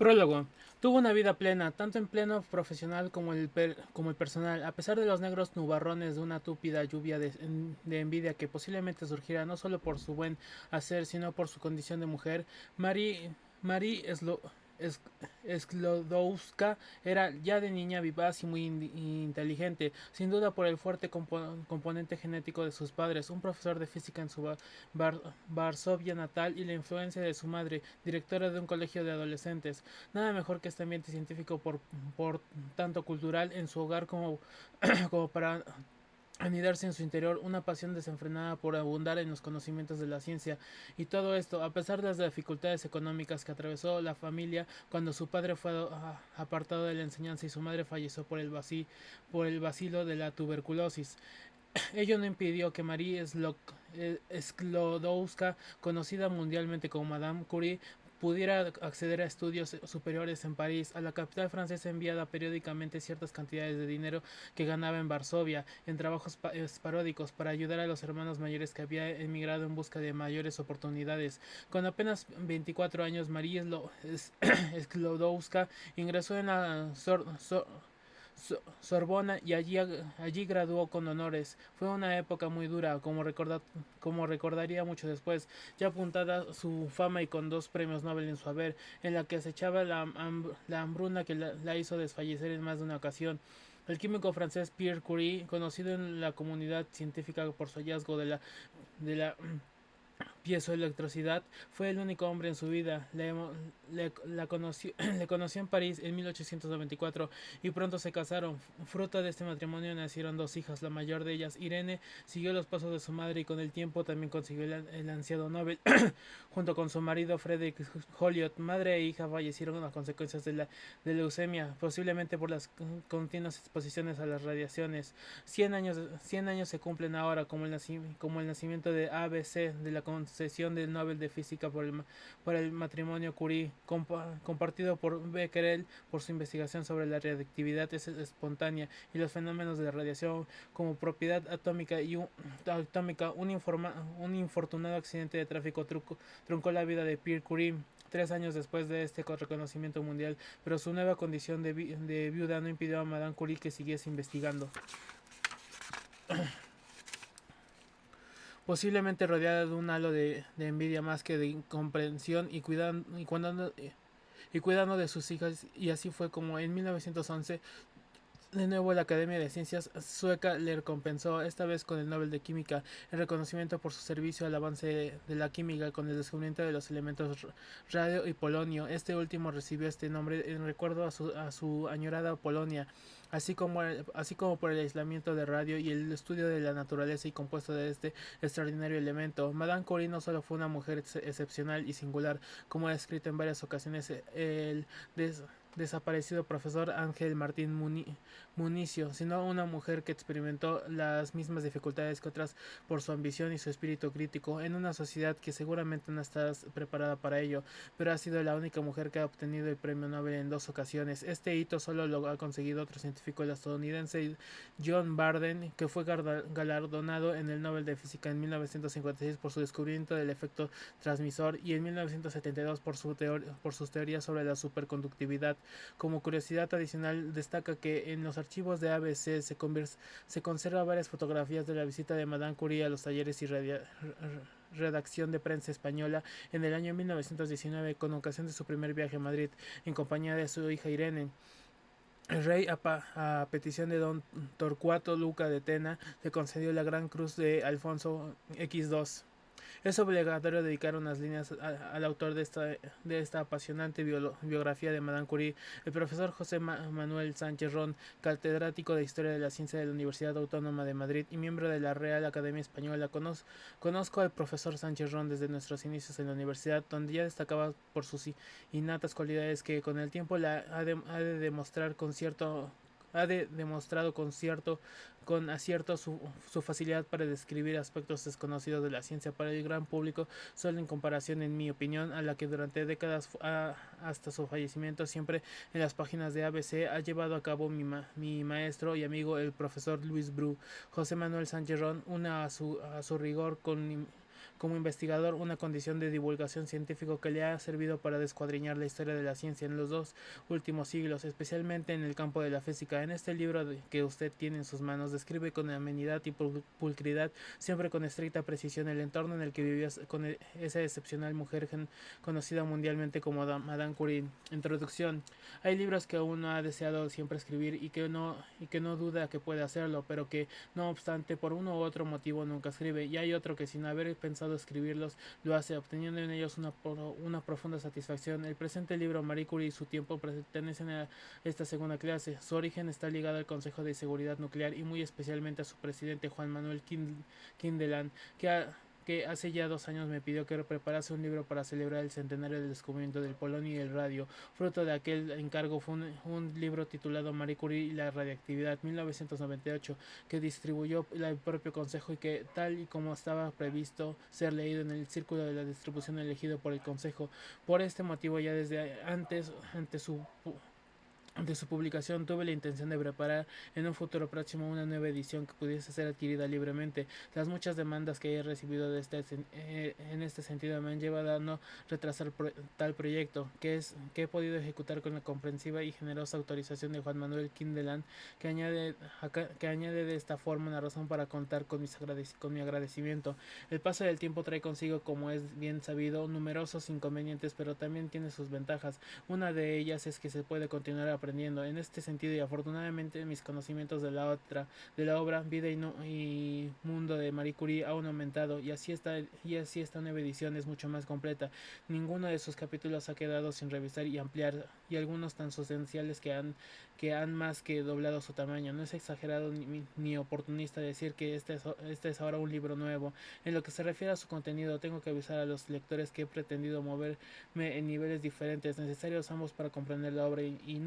Prólogo. Tuvo una vida plena, tanto en pleno profesional como el personal, a pesar de los negros nubarrones de una túpida lluvia de envidia que posiblemente surgiera no solo por su buen hacer, sino por su condición de mujer. Marie Es- Sklodowska era ya de niña vivaz y muy inteligente, sin duda por el fuerte componente genético de sus padres, un profesor de física en su Bar- Varsovia natal y la influencia de su madre, directora de un colegio de adolescentes. Nada mejor que este ambiente científico por tanto cultural en su hogar como para anidarse en su interior una pasión desenfrenada por abundar en los conocimientos de la ciencia. Y todo esto, a pesar de las dificultades económicas que atravesó la familia cuando su padre fue apartado de la enseñanza y su madre falleció por el vacilo de la tuberculosis. Ello no impidió que Marie Sklodowska, conocida mundialmente como Madame Curie, pudiera acceder a estudios superiores en París. A la capital francesa enviada periódicamente ciertas cantidades de dinero que ganaba en Varsovia, en trabajos paródicos, para ayudar a los hermanos mayores que había emigrado en busca de mayores oportunidades. Con apenas 24 años, Marie Sklodowska ingresó en la Sorbona y allí graduó con honores. Fue una época muy dura, como recordaría mucho después, ya apuntada su fama y con dos premios Nobel en su haber, en la que acechaba la hambruna que la hizo desfallecer en más de una ocasión. El químico francés Pierre Curie, conocido en la comunidad científica por su hallazgo de la piezoelectricidad, fue el único hombre en su vida. Le conoció en París en 1894 y pronto se casaron. Fruto de este matrimonio nacieron dos hijas. La mayor de ellas, Irene, siguió los pasos de su madre y con el tiempo también consiguió el ansiado Nobel. Junto con su marido Frederick Holliot, madre e hija fallecieron a consecuencias de leucemia, posiblemente por las continuas exposiciones a las radiaciones. 100 años se cumplen ahora como el nacimiento de ABC, de la concesión del Nobel de Física por el matrimonio Curie, compartido por Becquerel por su investigación sobre la radiactividad espontánea y los fenómenos de la radiación como propiedad atómica. Un infortunado accidente de tráfico truncó la vida de Pierre Curie 3 años después de este reconocimiento mundial, pero su nueva condición de viuda no impidió a Madame Curie que siguiese investigando. Posiblemente rodeada de un halo de envidia más que de incomprensión y cuidando de sus hijas, y así fue como en 1911 de nuevo la Academia de Ciencias sueca le recompensó, esta vez con el Nobel de Química, en reconocimiento por su servicio al avance de la química con el descubrimiento de los elementos radio y polonio. Este último recibió este nombre en recuerdo a su añorada Polonia, así como por el aislamiento de radio y el estudio de la naturaleza y compuesto de este extraordinario elemento. Madame Curie no solo fue una mujer excepcional y singular, como ha escrito en varias ocasiones el desaparecido profesor Ángel Martín Municio, sino una mujer que experimentó las mismas dificultades que otras por su ambición y su espíritu crítico, en una sociedad que seguramente no está preparada para ello, pero ha sido la única mujer que ha obtenido el premio Nobel en 2 ocasiones. Este hito solo lo ha conseguido otro científico, el estadounidense John Barden, que fue galardonado en el Nobel de Física en 1956 por su descubrimiento del efecto transmisor y en 1972 por sus teorías sobre la superconductividad. Como curiosidad adicional, destaca que en los archivos de ABC se conserva varias fotografías de la visita de Madame Curie a los talleres y redacción de prensa española en el año 1919 con ocasión de su primer viaje a Madrid en compañía de su hija Irene. El rey, a petición de don Torcuato Luca de Tena, le concedió la Gran Cruz de Alfonso X2. Es obligatorio dedicar unas líneas al autor de esta apasionante biografía de Madame Curie, el profesor José Manuel Sánchez Ron, catedrático de Historia de la Ciencia de la Universidad Autónoma de Madrid y miembro de la Real Academia Española. Conozco al profesor Sánchez Ron desde nuestros inicios en la universidad, donde ya destacaba por sus innatas cualidades que con el tiempo ha demostrado con acierto su facilidad para describir aspectos desconocidos de la ciencia para el gran público, solo en comparación, en mi opinión, a la que durante décadas hasta su fallecimiento siempre en las páginas de ABC ha llevado a cabo mi maestro y amigo el profesor Luis Bru. José Manuel Sánchez Ron, una a su rigor como investigador, una condición de divulgación científico que le ha servido para descuadriñar la historia de la ciencia en los dos últimos siglos, especialmente en el campo de la física. En este libro que usted tiene en sus manos, describe con amenidad y pulcridad, siempre con estricta precisión, el entorno en el que vivía con esa excepcional mujer conocida mundialmente como Madame Curie. Introducción. Hay libros que uno ha deseado siempre escribir y que no duda que puede hacerlo, pero que no obstante por uno u otro motivo nunca escribe, y hay otro que sin haber pensado escribirlos lo hace, obteniendo en ellos una profunda satisfacción. El presente libro, Marie Curie y su tiempo, pertenecen a esta segunda clase. Su origen está ligado al Consejo de Seguridad Nuclear y muy especialmente a su presidente Juan Manuel Kindelan, que hace ya 2 años me pidió que preparase un libro para celebrar el centenario del descubrimiento del polonio y el radio. Fruto de aquel encargo fue un libro titulado Marie Curie y la radiactividad 1998, que distribuyó el propio consejo y que, tal y como estaba previsto ser leído en el círculo de la distribución elegido por el consejo. Por este motivo, ya desde antes, de su publicación, tuve la intención de preparar en un futuro próximo una nueva edición que pudiese ser adquirida libremente. Las muchas demandas que he recibido en este sentido me han llevado a no retrasar tal proyecto, que he podido ejecutar con la comprensiva y generosa autorización de Juan Manuel Kindelan, que añade de esta forma una razón para contar con mi agradecimiento. El paso del tiempo trae consigo, como es bien sabido, numerosos inconvenientes, pero también tiene sus ventajas. Una de ellas es que se puede continuar aprendiendo. En este sentido, y afortunadamente, mis conocimientos de la obra Vida y Mundo de Marie Curie han aumentado, y así esta nueva edición es mucho más completa. Ninguno de sus capítulos ha quedado sin revisar y ampliar, y algunos tan sustanciales que han más que doblado su tamaño. No es exagerado ni oportunista decir que este es ahora un libro nuevo. En lo que se refiere a su contenido, tengo que avisar a los lectores que he pretendido moverme en niveles diferentes, necesarios ambos para comprender la obra y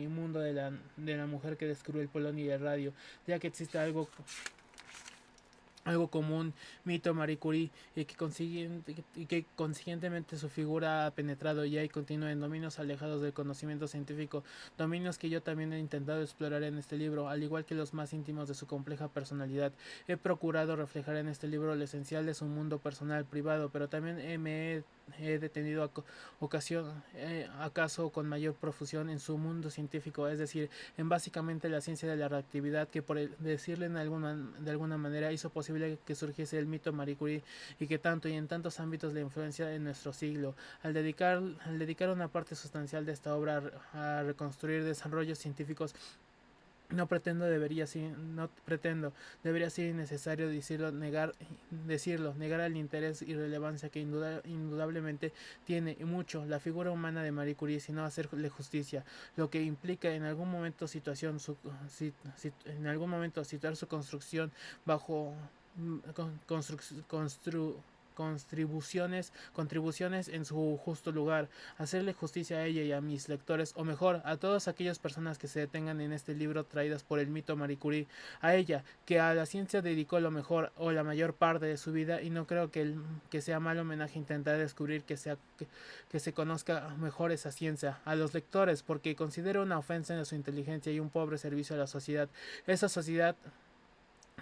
mundo de la mujer que descubrió el polonio y el radio, ya que existe algo común, mito Marie Curie, y que consiguientemente su figura ha penetrado ya y continúa en dominios alejados del conocimiento científico, dominios que yo también he intentado explorar en este libro, al igual que los más íntimos de su compleja personalidad. He procurado reflejar en este libro lo esencial de su mundo personal, privado, pero también he detenido acaso con mayor profusión en su mundo científico, es decir, en básicamente la ciencia de la reactividad, que por decirle de alguna manera hizo posible que surgiese el mito Marie Curie, y que tanto y en tantos ámbitos le influencia en nuestro siglo. Al dedicar una parte sustancial de esta obra a reconstruir desarrollos científicos, no pretendo, debería ser innecesario negar el interés y relevancia que indudablemente tiene, y mucho, la figura humana de Marie Curie, sino hacerle justicia, lo que implica en algún momento situar su construcción bajo contribuciones en su justo lugar, hacerle justicia a ella y a mis lectores, o mejor, a todas aquellas personas que se detengan en este libro traídas por el mito Marie Curie, a ella, que a la ciencia dedicó lo mejor o la mayor parte de su vida, y no creo que sea mal homenaje intentar descubrir que se conozca mejor esa ciencia, a los lectores, porque considero una ofensa en su inteligencia y un pobre servicio a la sociedad, esa sociedad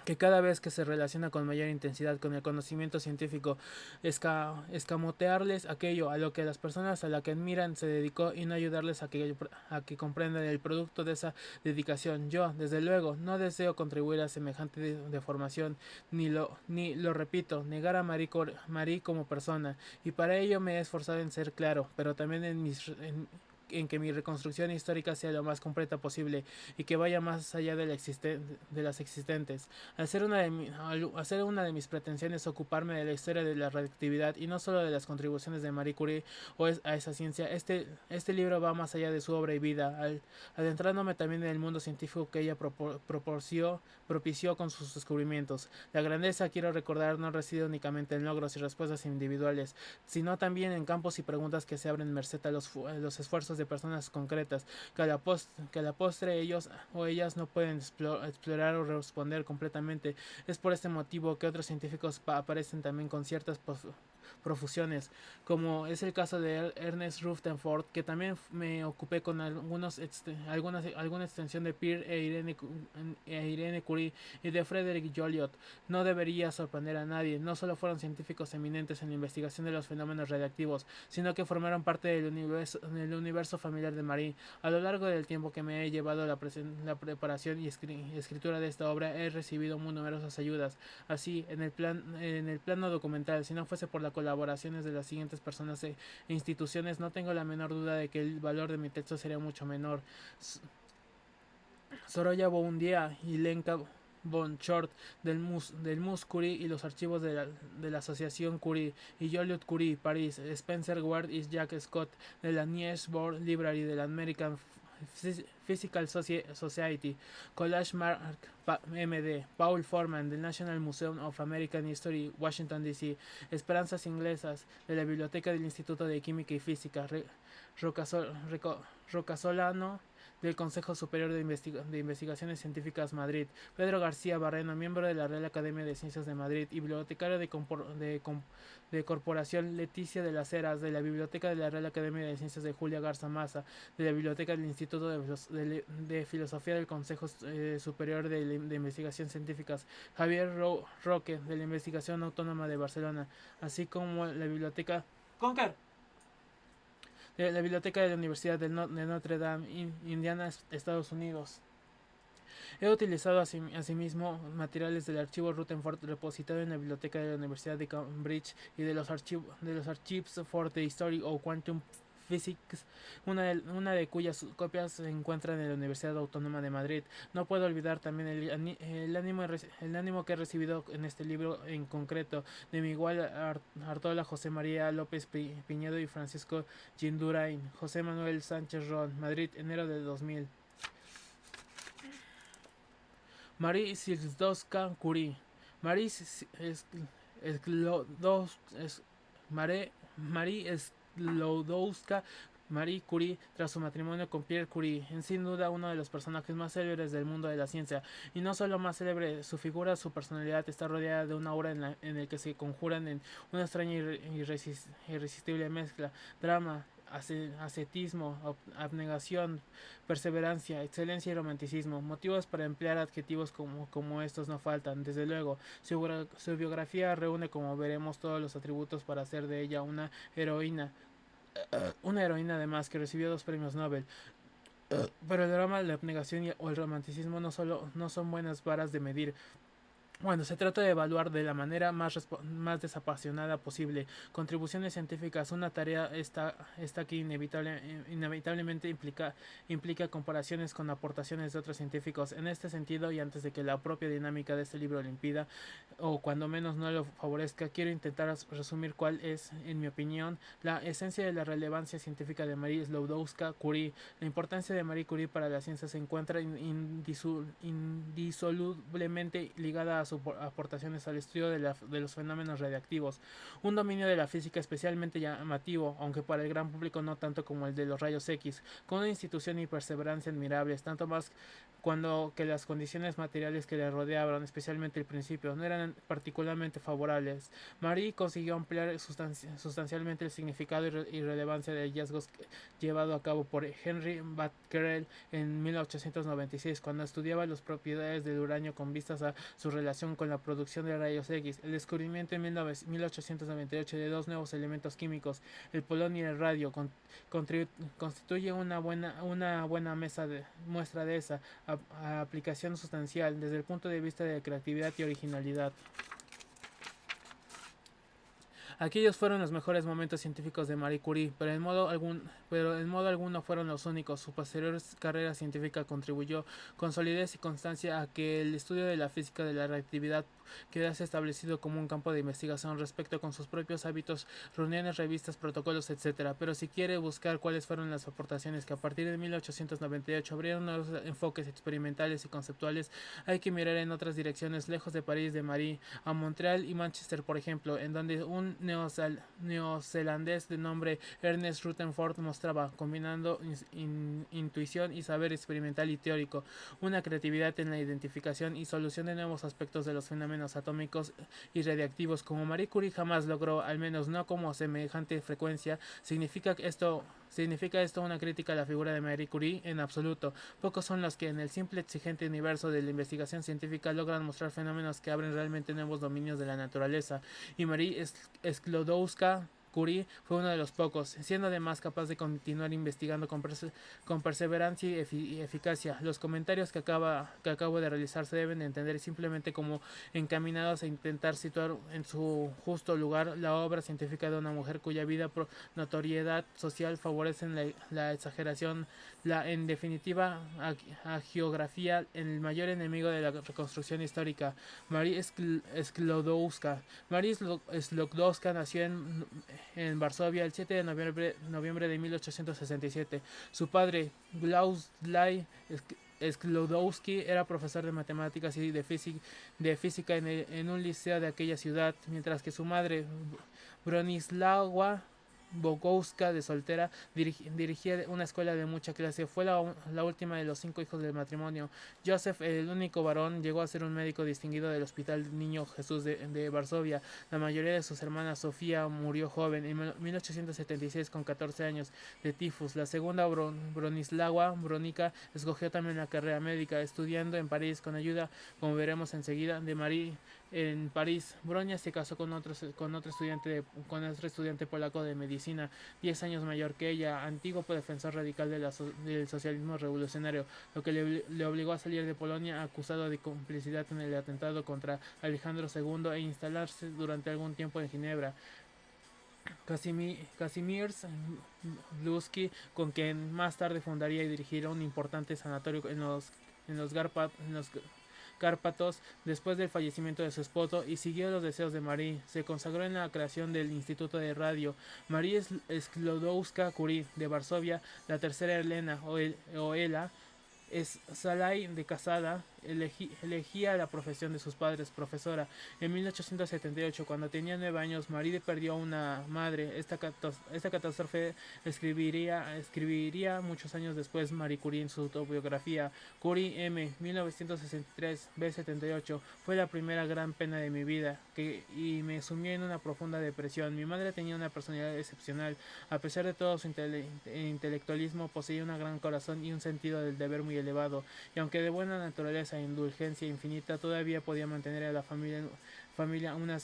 que cada vez que se relaciona con mayor intensidad con el conocimiento científico, escamotearles aquello a lo que las personas a la que admiran se dedicó, y no ayudarles a que comprendan el producto de esa dedicación. Yo, desde luego, no deseo contribuir a semejante deformación, ni lo repito, negar a Marie como persona, y para ello me he esforzado en ser claro, pero también en que mi reconstrucción histórica sea lo más completa posible y que vaya más allá de las existentes. Hacer una de mis pretensiones ocuparme de la historia de la radioactividad y no solo de las contribuciones de Marie Curie a esa ciencia. Este libro va más allá de su obra y vida, adentrándome también en el mundo científico que ella propició con sus descubrimientos. La grandeza, quiero recordar, no reside únicamente en logros y respuestas individuales, sino también en campos y preguntas que se abren merced a los esfuerzos de personas concretas, que a la postre ellos o ellas no pueden explorar o responder completamente. Es por este motivo que otros científicos aparecen también con ciertas profusiones, como es el caso de Ernest Rutherford, que también me ocupé con alguna extensión de Pierre e Irene Curie y de Frederick Joliot. No debería sorprender a nadie, no solo fueron científicos eminentes en la investigación de los fenómenos radiactivos, sino que formaron parte del universo familiar de Marie. A lo largo del tiempo que me he llevado la preparación y escritura de esta obra, he recibido muy numerosas ayudas. Así, en el plano documental, si no fuese por las colaboraciones de las siguientes personas e instituciones, no tengo la menor duda de que el valor de mi texto sería mucho menor. Sorolla Boundia y Lenka von Short del Mus Curie y los archivos de la Asociación Curie, y Joliot Curie, París, Spencer Ward y Jack Scott de la Niels Bohr Library de la American Physical Society, Collage Mark MD, Paul Forman del National Museum of American History, Washington DC, Esperanzas Inglesas de la Biblioteca del Instituto de Química y Física, Rocasolano del Consejo Superior de Investigaciones Científicas Madrid, Pedro García Barreno, miembro de la Real Academia de Ciencias de Madrid y bibliotecario de Corporación, Leticia de las Heras de la Biblioteca de la Real Academia de Ciencias de Julia Garza Maza, de la Biblioteca del Instituto de Filosofía del Consejo Superior de Investigaciones Científicas, Javier Roque de la Investigación Autónoma de Barcelona, así como la Biblioteca Conker de la Biblioteca de la Universidad de Notre Dame, Indiana, Estados Unidos. He utilizado asimismo materiales del archivo Rutherford repositado en la biblioteca de la Universidad de Cambridge y de los Archives for the History of Quantum Physics, una de cuyas copias se encuentran en la Universidad Autónoma de Madrid. No puedo olvidar también el ánimo que he recibido en este libro en concreto de mi igual Artola José María López Piñedo y Francisco Gindurain. José Manuel Sánchez Ron, Madrid, enero de 2000. Marie Sklodowska Curie. Marie Sklodowska Marie Curie, tras su matrimonio con Pierre Curie, es sin duda uno de los personajes más célebres del mundo de la ciencia, y no solo más célebre, su figura, su personalidad está rodeada de una aura en el que se conjuran en una extraña y irresistible mezcla, drama, ascetismo, abnegación, perseverancia, excelencia y romanticismo. Motivos para emplear adjetivos como estos no faltan, desde luego. Su biografía reúne, como veremos, todos los atributos para hacer de ella una heroína. Una heroína además que recibió 2 premios Nobel. Pero el drama, la abnegación o el romanticismo no son buenas varas de medir cuando se trata de evaluar de la manera más desapasionada posible contribuciones científicas. Una tarea esta que inevitablemente implica comparaciones con aportaciones de otros científicos. En este sentido, y antes de que la propia dinámica de este libro lo impida, o cuando menos no lo favorezca, quiero intentar resumir cuál es, en mi opinión, la esencia de la relevancia científica de Marie Sklodowska Curie. La importancia de Marie Curie para la ciencia se encuentra indisolublemente ligada a sus aportaciones al estudio de los fenómenos radiactivos, un dominio de la física especialmente llamativo, aunque para el gran público no tanto como el de los rayos X, con una institución y perseverancia admirables, tanto más cuando que las condiciones materiales que le rodeaban, especialmente el principio, no eran particularmente favorables. Marie consiguió ampliar sustancialmente el significado y relevancia de hallazgos llevado a cabo por Henry Becquerel en 1896, cuando estudiaba las propiedades del uranio con vistas a su relación con la producción de rayos X. El descubrimiento en 1898 de 2 nuevos elementos químicos, el polonio y el radio, constituye una buena muestra de esa aplicación sustancial desde el punto de vista de creatividad y originalidad. Aquellos fueron los mejores momentos científicos de Marie Curie, pero en modo alguno fueron los únicos. Su posterior carrera científica contribuyó con solidez y constancia a que el estudio de la física de la reactividad quedase establecido como un campo de investigación respecto con sus propios hábitos, reuniones, revistas, protocolos, etc. Pero si quiere buscar cuáles fueron las aportaciones que a partir de 1898 abrieron nuevos enfoques experimentales y conceptuales, hay que mirar en otras direcciones, lejos de París, de Marie, a Montreal y Manchester, por ejemplo, en donde un neozelandés de nombre Ernest Rutherford demostraba, combinando intuición y saber experimental y teórico, una creatividad en la identificación y solución de nuevos aspectos de los fenómenos atómicos y radiactivos, como Marie Curie jamás logró, al menos no como semejante frecuencia. ¿Significa esto una crítica a la figura de Marie Curie? En absoluto. Pocos son los que en el simple exigente universo de la investigación científica logran mostrar fenómenos que abren realmente nuevos dominios de la naturaleza, y Marie Sklodowska Curie fue uno de los pocos, siendo además capaz de continuar investigando con perseverancia y eficacia. Los comentarios que acabo de realizar se deben de entender simplemente como encaminados a intentar situar en su justo lugar la obra científica de una mujer cuya vida por notoriedad social favorecen la exageración, en definitiva, geografía, el mayor enemigo de la reconstrucción histórica. Marie Sklodowska. Marie Sklodowska nació en Varsovia el 7 de noviembre de 1867. Su padre, Władysław Sklodowski, era profesor de matemáticas y de física en un liceo de aquella ciudad, mientras que su madre, Bronislawa Bogowska, de soltera, dirigía una escuela de mucha clase. Fue la última de los 5 hijos del matrimonio. Joseph, el único varón, llegó a ser un médico distinguido del Hospital Niño Jesús de Varsovia. La mayoría de sus hermanas. Sofía murió joven en 1876 con 14 años de tifus. La segunda, Bronislawa Bronica, escogió también la carrera médica, estudiando en París con ayuda, como veremos enseguida, de Marie. En París, Bronia se casó con otro estudiante polaco de medicina, 10 años mayor que ella, antiguo defensor radical del socialismo revolucionario, lo que le obligó a salir de Polonia, acusado de complicidad en el atentado contra Alejandro II, e instalarse durante algún tiempo en Ginebra. Kazimierz Gluski, con quien más tarde fundaría y dirigiría un importante sanatorio en los Cárpatos, después del fallecimiento de su esposo, y siguió los deseos de Marie. Se consagró en la creación del Instituto de Radio. Marie Sklodowska Curie, de Varsovia, la tercera Elena o Ela, es Salai, de casada, elegía la profesión de sus padres, profesora. En 1878, cuando tenía 9 años, Marie perdió una madre. Esta catástrofe escribiría muchos años después Marie Curie en su autobiografía. Curie M. 1963 B78 fue la primera gran pena de mi vida y me sumió en una profunda depresión. Mi madre tenía una personalidad excepcional. A pesar de todo su intelectualismo, poseía un gran corazón y un sentido del deber muy elevado, y aunque de buena naturaleza e indulgencia infinita, todavía podía mantener a la familia una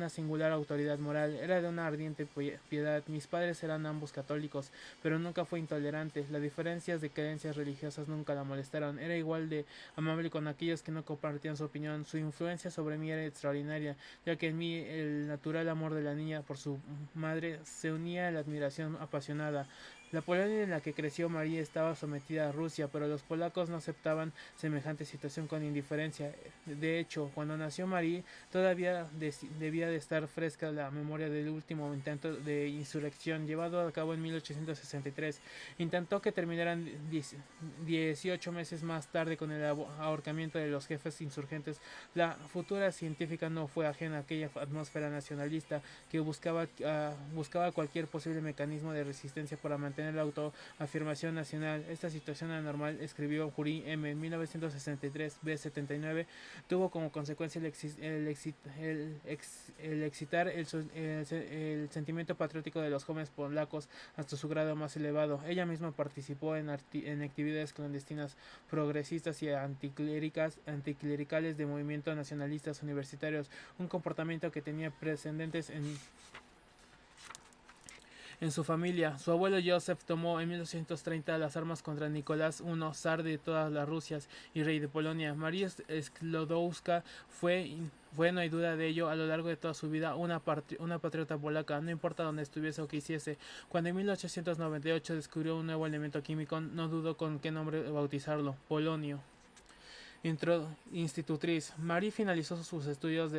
singular autoridad moral. Era de una ardiente piedad. Mis padres eran ambos católicos, pero nunca fue intolerante. Las diferencias de creencias religiosas nunca la molestaron. Era igual de amable con aquellos que no compartían su opinión. Su influencia sobre mí era extraordinaria, ya que en mí el natural amor de la niña por su madre se unía a la admiración apasionada. La Polonia en la que creció María estaba sometida a Rusia, pero los polacos no aceptaban semejante situación con indiferencia. De hecho, cuando nació Marie, todavía debía de estar fresca la memoria del último intento de insurrección llevado a cabo en 1863. Intentó que terminaran 18 meses más tarde con el ahorcamiento de los jefes insurgentes. La futura científica no fue ajena a aquella atmósfera nacionalista que buscaba cualquier posible mecanismo de resistencia para mantener la autoafirmación nacional. Esta situación anormal, escribió Curie M. en 1963 B79, tuvo como consecuencia el excitar el sentimiento patriótico de los jóvenes polacos hasta su grado más elevado. Ella misma participó en actividades clandestinas progresistas y anticlericales de movimientos nacionalistas universitarios, un comportamiento que tenía precedentes en su familia. Su abuelo Joseph tomó en 1830 las armas contra Nicolás I, zar de todas las Rusias y rey de Polonia. María Sklodowska fue, no hay duda de ello, a lo largo de toda su vida una patriota polaca, no importa dónde estuviese o qué hiciese. Cuando en 1898 descubrió un nuevo elemento químico, no dudó con qué nombre bautizarlo: polonio. Institutriz. Marie finalizó sus estudios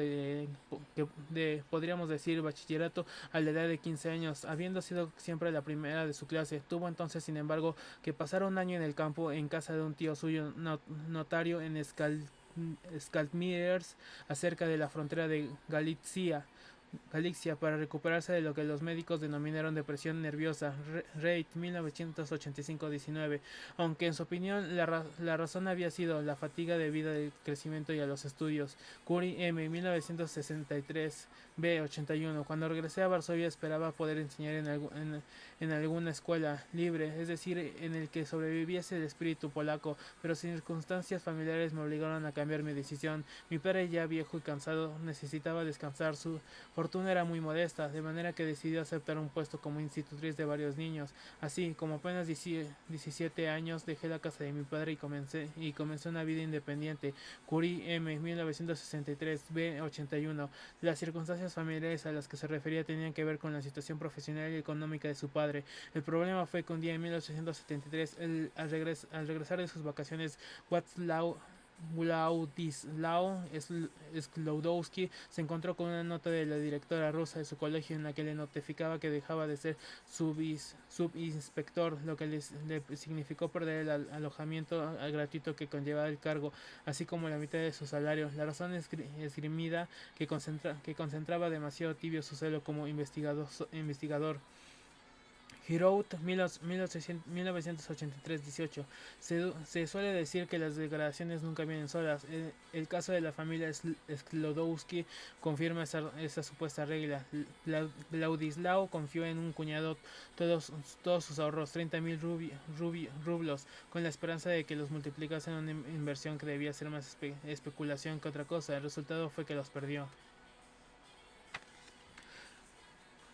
podríamos decir, bachillerato a la edad de 15 años, habiendo sido siempre la primera de su clase. Tuvo entonces, sin embargo, que pasar un año en el campo en casa de un tío suyo, notario en Skaltmires, acerca de la frontera de Galitzia. Galicia para recuperarse de lo que los médicos denominaron depresión nerviosa. Reid, 1985-19. Aunque en su opinión la razón había sido la fatiga debido al crecimiento y a los estudios. Curie M, 1963. B, 81. Cuando regresé a Varsovia esperaba poder enseñar en alguna escuela libre, es decir, en el que sobreviviese el espíritu polaco, pero circunstancias familiares me obligaron a cambiar mi decisión. Mi padre, ya viejo y cansado, necesitaba descansar. Su fortuna era muy modesta, de manera que decidió aceptar un puesto como institutriz de varios niños. Así, como apenas 17 años, dejé la casa de mi padre y comencé una vida independiente. Curie M, 1963, B, 81. Las circunstancias familiares a las que se refería tenían que ver con la situación profesional y económica de su padre. El problema fue que un día en 1873, al regresar de sus vacaciones, Václav Władysław Sklodowski se encontró con una nota de la directora rusa de su colegio en la que le notificaba que dejaba de ser subinspector, lo que le significó perder el alojamiento gratuito que conllevaba el cargo, así como la mitad de su salario. La razón esgrimida que concentraba demasiado tibio su celo como investigador. He wrote 1983-18. Se suele decir que las degradaciones nunca vienen solas. El caso de la familia Sklodowski confirma esa supuesta regla. Ladislao confió en un cuñado todos sus ahorros, 30.000 rublos, con la esperanza de que los multiplicase en una inversión que debía ser más especulación que otra cosa. El resultado fue que los perdió.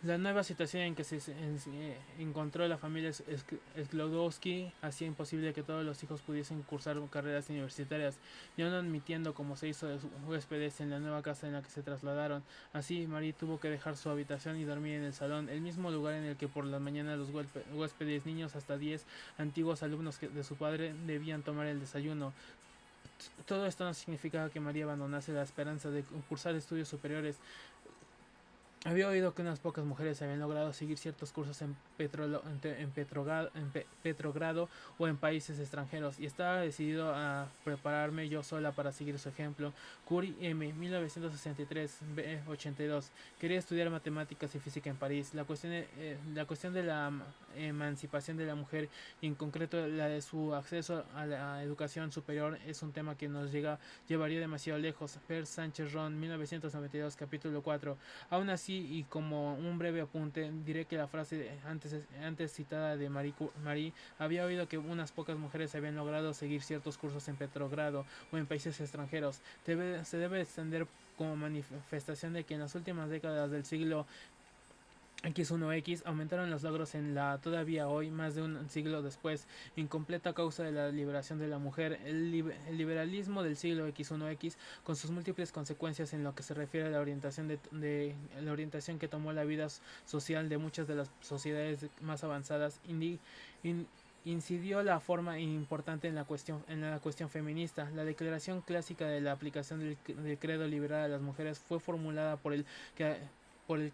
La nueva situación en que se encontró la familia Sklodowski hacía imposible que todos los hijos pudiesen cursar carreras universitarias, ya no admitiendo como se hizo de huéspedes en la nueva casa en la que se trasladaron. Así, Marie tuvo que dejar su habitación y dormir en el salón, el mismo lugar en el que por la mañana los huéspedes, niños hasta 10 antiguos alumnos de su padre, debían tomar el desayuno. Todo esto no significaba que María abandonase la esperanza de cursar estudios superiores. Había oído que unas pocas mujeres habían logrado seguir ciertos cursos Petrogrado o en países extranjeros, y estaba decidido a prepararme yo sola para seguir su ejemplo. Curie M, 1963, B, 82. Quería estudiar matemáticas y física en París. La cuestión de la emancipación de la mujer, y en concreto la de su acceso a la educación superior, es un tema que llevaría demasiado lejos. Per Sánchez Ron, 1992, capítulo 4. Aún así, y como un breve apunte, diré que la frase antes citada de Marie había oído que unas pocas mujeres habían logrado seguir ciertos cursos en Petrogrado o en países extranjeros. Se debe extender como manifestación de que en las últimas décadas del siglo X1X aumentaron los logros en la todavía hoy, más de un siglo después, incompleta causa de la liberación de la mujer. El liberalismo del siglo X1X, con sus múltiples consecuencias en lo que se refiere a la orientación la orientación que tomó la vida social de muchas de las sociedades más avanzadas, incidió la forma importante en la cuestión feminista. La declaración clásica de la aplicación del credo liberal a las mujeres fue formulada por el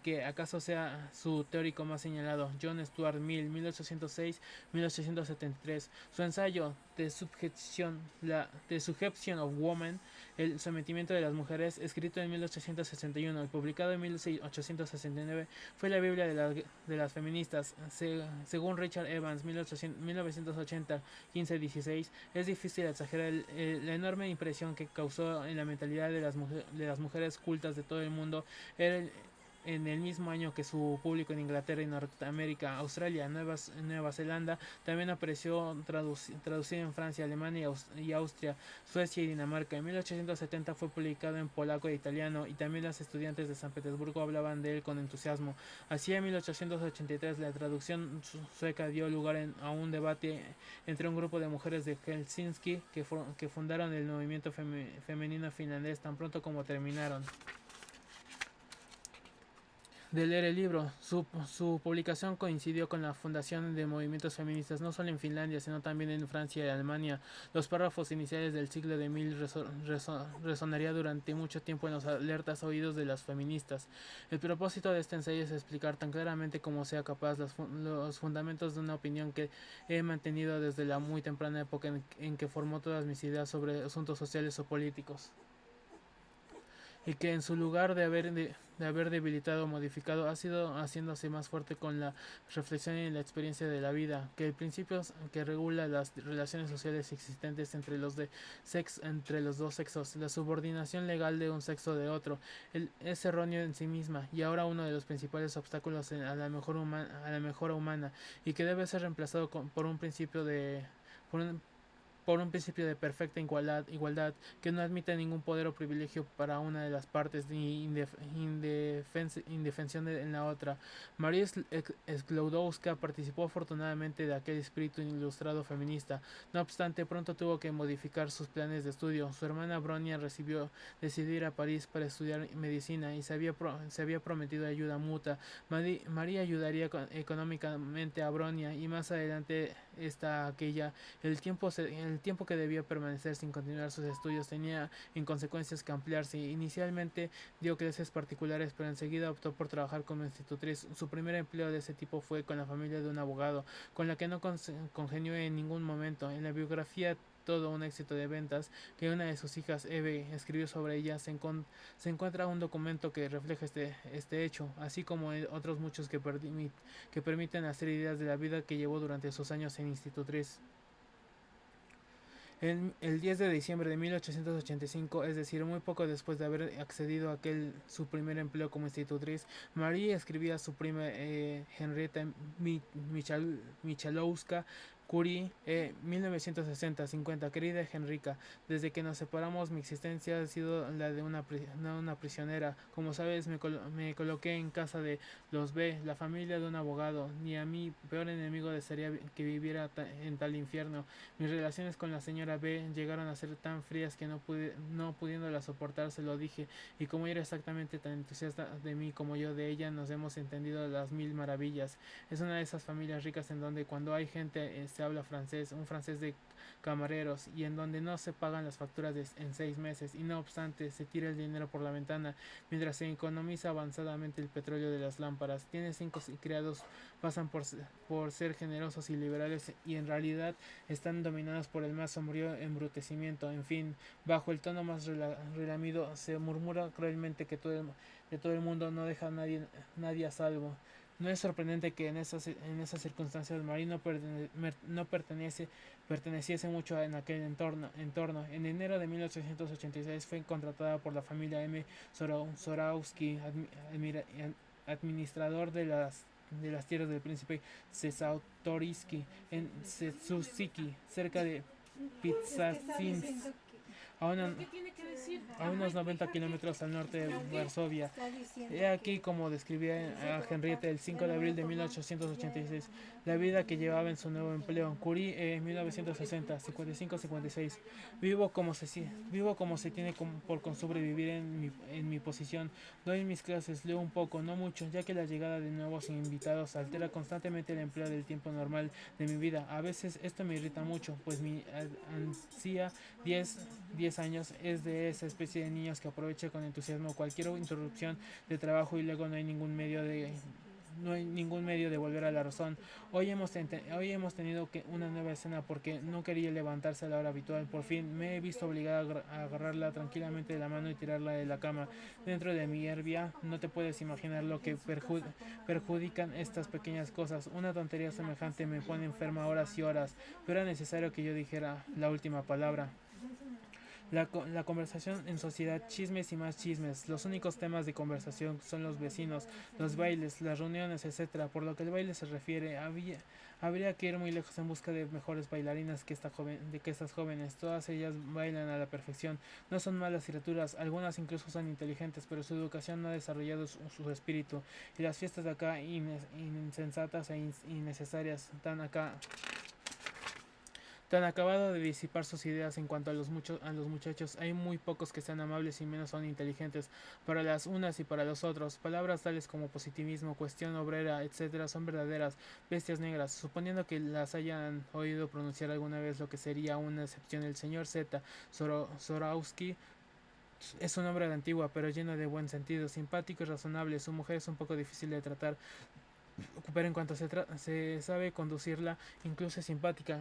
que acaso sea su teórico más señalado, John Stuart Mill, 1806-1873. Su ensayo The Subjection of Women, el sometimiento de las mujeres, escrito en 1861 y publicado en 1869, fue la Biblia de las feministas. Según Richard Evans, 1980, 15-16, es difícil exagerar la enorme impresión que causó en la mentalidad de las mujeres cultas de todo el mundo. En el mismo año que su público en Inglaterra y Norteamérica, Australia, Nueva Zelanda, también apareció traducido en Francia, Alemania y Austria, Suecia y Dinamarca. En 1870 fue publicado en polaco e italiano, y también las estudiantes de San Petersburgo hablaban de él con entusiasmo. Así, en 1883, la traducción sueca dio lugar a un debate entre un grupo de mujeres de Helsinki que fundaron el movimiento femenino finlandés tan pronto como terminaron de leer el libro. Su publicación coincidió con la fundación de movimientos feministas no solo en Finlandia, sino también en Francia y Alemania. Los párrafos iniciales del siglo de Mil resonaría durante mucho tiempo en los alertas oídos de las feministas. El propósito de este ensayo es explicar tan claramente como sea capaz los fundamentos de una opinión que he mantenido desde la muy temprana época en que formó todas mis ideas sobre asuntos sociales o políticos, y que en su lugar de haber de haber debilitado o modificado ha sido haciéndose más fuerte con la reflexión y la experiencia de la vida, que el principio que regula las relaciones sociales existentes entre los dos sexos, la subordinación legal de un sexo de otro, es erróneo en sí misma y ahora uno de los principales obstáculos a la mejora humana y que debe ser reemplazado por un principio de por un, por un principio de perfecta igualdad que no admite ningún poder o privilegio para una de las partes ni indefensión en la otra. María Sklodowska participó afortunadamente de aquel espíritu ilustrado feminista. No obstante, pronto tuvo que modificar sus planes de estudio. Su hermana Bronia decidió ir a París para estudiar medicina y se había prometido ayuda mutua. María ayudaría económicamente a Bronia y más adelante esta aquella el tiempo que debía permanecer sin continuar sus estudios tenía en consecuencias que ampliarse. Inicialmente dio clases particulares, pero enseguida optó por trabajar como institutriz. Su primer empleo de ese tipo fue con la familia de un abogado, con la que no congenió en ningún momento. En la biografía todo un éxito de ventas que una de sus hijas, Eve, escribió sobre ella, se encuentra un documento que refleja este hecho, así como otros muchos que permiten hacer ideas de la vida que llevó durante sus años en institutriz. El 10 de diciembre de 1885, es decir, muy poco después de haber accedido a aquel su primer empleo como institutriz, Marie escribía a su prima Henrietta Michalowska Curie, 1960-50. Querida Henrika, desde que nos separamos mi existencia ha sido la de una prisionera. Como sabes, me coloqué en casa de los B, la familia de un abogado. Ni a mi peor enemigo desearía que viviera en tal infierno. Mis relaciones con la señora B llegaron a ser tan frías que no pudiéndola soportar se lo dije, y como ella era exactamente tan entusiasta de mí como yo de ella, nos hemos entendido a las mil maravillas. Es una de esas familias ricas en donde cuando hay gente se habla francés, un francés de camareros, y en donde no se pagan las facturas en 6 meses, y no obstante se tira el dinero por la ventana, mientras se economiza avanzadamente el petróleo de las lámparas. Tiene 5 criados, pasan por ser generosos y liberales, y en realidad están dominados por el más sombrío embrutecimiento. En fin, bajo el tono más relamido se murmura cruelmente que de todo el mundo no deja a nadie a salvo. No es sorprendente que en esas circunstancias Marie no perteneciese mucho en aquel entorno. En enero de 1886 fue contratada por la familia M. Zorowski, administrador de las tierras del príncipe Czautoryski en Setsusiki, cerca de Pizzacinsk, a, una, a unos 90 kilómetros al norte de Varsovia. He aquí como describía a Henrietta el 5 de abril de 1886 la vida que llevaba en su nuevo empleo. Curie, 1960, 55-56. Vivo como se tiene por costumbre vivir en mi posición. Doy mis clases, leo un poco, no mucho, ya que la llegada de nuevos invitados altera constantemente el empleo del tiempo normal de mi vida. A veces esto me irrita mucho, pues mi ansía 10 años es de esa especie de niños que aprovecha con entusiasmo cualquier interrupción de trabajo y luego no hay ningún medio de volver a la razón. Hoy hemos tenido una nueva escena porque no quería levantarse a la hora habitual. Por fin me he visto obligada a agarrarla tranquilamente de la mano y tirarla de la cama. Dentro de mi herbia no te puedes imaginar lo que perjudican estas pequeñas cosas. Una tontería semejante me pone enferma horas y horas, pero era necesario que yo dijera la última palabra. La conversación en sociedad, chismes y más chismes. Los únicos temas de conversación son los vecinos, los bailes, las reuniones, etcétera. Por lo que el baile se refiere, habría que ir muy lejos en busca de mejores bailarinas que estas jóvenes. Todas ellas bailan a la perfección. No son malas criaturas, algunas incluso son inteligentes, pero su educación no ha desarrollado su espíritu. Y las fiestas de acá, insensatas e innecesarias, tan acabado de disipar sus ideas en cuanto a los muchachos, hay muy pocos que sean amables y menos son inteligentes para las unas y para los otros. Palabras tales como positivismo, cuestión obrera, etcétera, son verdaderas bestias negras. Suponiendo que las hayan oído pronunciar alguna vez, lo que sería una excepción, el señor Z. Zorowski es un hombre de antigua, pero lleno de buen sentido, simpático y razonable. Su mujer es un poco difícil de tratar, pero en cuanto se sabe conducirla, incluso es simpática.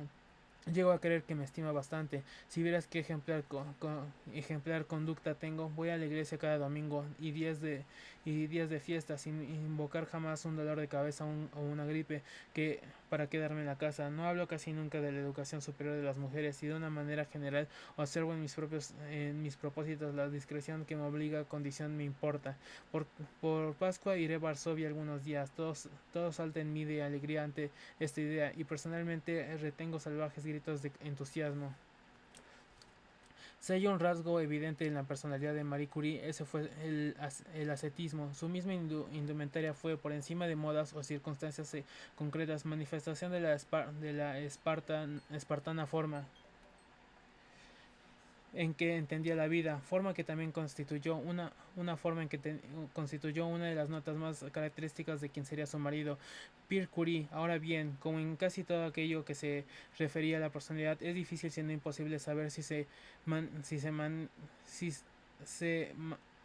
Llego a creer que me estima bastante. Si vieras qué ejemplar conducta tengo, voy a la iglesia cada domingo y días de fiesta sin invocar jamás un dolor de cabeza o una gripe que para quedarme en la casa. No hablo casi nunca de la educación superior de las mujeres y de una manera general observo en mis propósitos la discreción que me obliga, condición me importa. Por, por Pascua iré a Varsovia algunos días. Todo salta en mí de alegría ante esta idea y personalmente retengo salvajes gritos de entusiasmo. Si hay un rasgo evidente en la personalidad de Marie Curie, ese fue el ascetismo. Su misma indumentaria fue, por encima de modas o circunstancias concretas, manifestación de la espartana forma en que entendía la vida, forma que también una forma en que constituyó una de las notas más características de quien sería su marido, Pierre Curie. Ahora bien, como en casi todo aquello que se refería a la personalidad, es difícil siendo imposible saber man, si se man, si se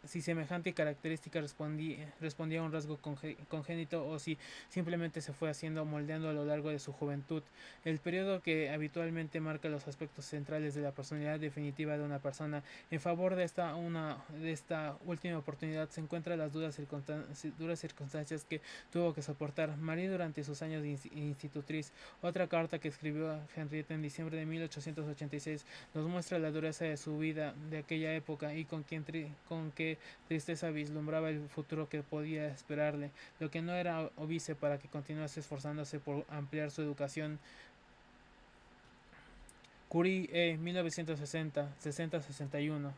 si semejante característica respondía a un rasgo congénito o si simplemente se fue haciendo moldeando a lo largo de su juventud. El periodo que habitualmente marca los aspectos centrales de la personalidad definitiva de una persona. En favor de esta última oportunidad se encuentran las duras circunstancias que tuvo que soportar Marie durante sus años de institutriz. Otra carta que escribió a Henrietta en diciembre de 1886 nos muestra la dureza de su vida de aquella época y con qué tristeza vislumbraba el futuro que podía esperarle, lo que no era obvio para que continuase esforzándose por ampliar su educación. Curie, 1960, 60-61.